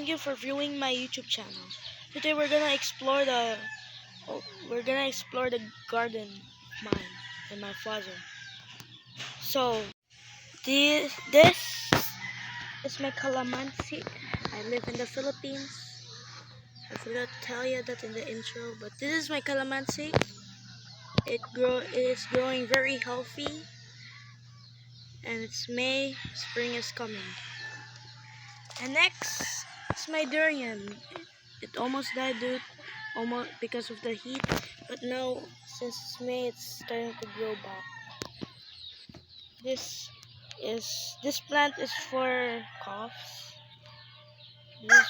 thank you for viewing my YouTube channel. Today we're gonna explore the garden of mine and my father. So this is my calamansi. I live in the Philippines. I forgot to tell you that in the intro, but this is my calamansi. It is growing very healthy, and it's May. Spring is coming. And next is my durian. It almost died almost because of the heat, but now since it's May, it's starting to grow back. This plant is for coughs. This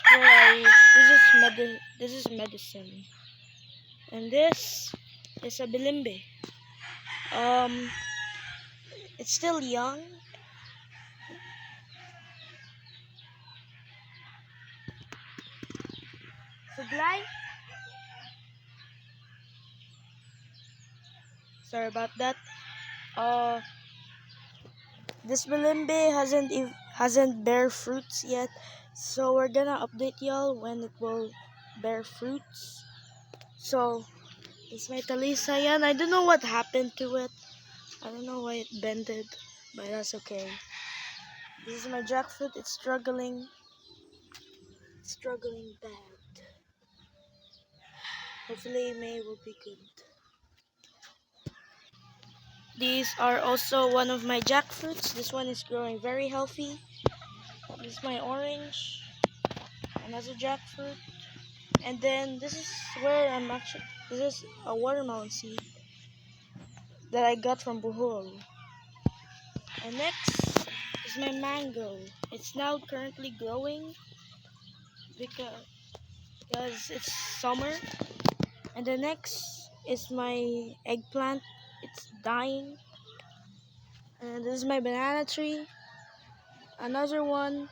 is medicine, and this is a bilimbe. Um, it's still young. Suglay. Sorry about that. Uh, this bilimbe hasn't bear fruits yet, so we're gonna update y'all when it will bear fruits. So it's my talisayan. I don't know what happened to it. I don't know why it bended, but that's okay. This is my jackfruit. It's struggling bad. Hopefully May will be good. These are also one of my jackfruits. This one is growing very healthy. This is my orange, another jackfruit, and then this is this is a watermelon seed that I got from Bohol. And next is my mango. It's now currently growing because it's summer. And the next is my eggplant. It's dying. And this is my banana tree. Another one.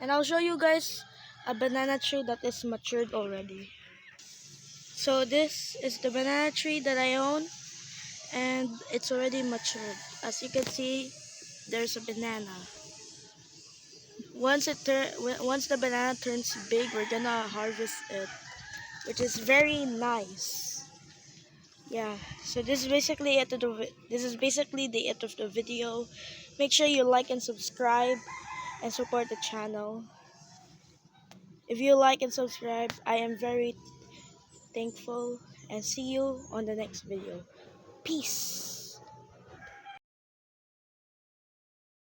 And I'll show you guys a banana tree that is matured already. So this is the banana tree that I own, and it's already matured. As you can see, there's a banana. Once the banana turns big, we're gonna harvest it, which is very nice. Yeah, so this is basically the end of the video. Make sure you like and subscribe and support the channel. If you like and subscribe, I am very thankful, and see you on the next video. Peace.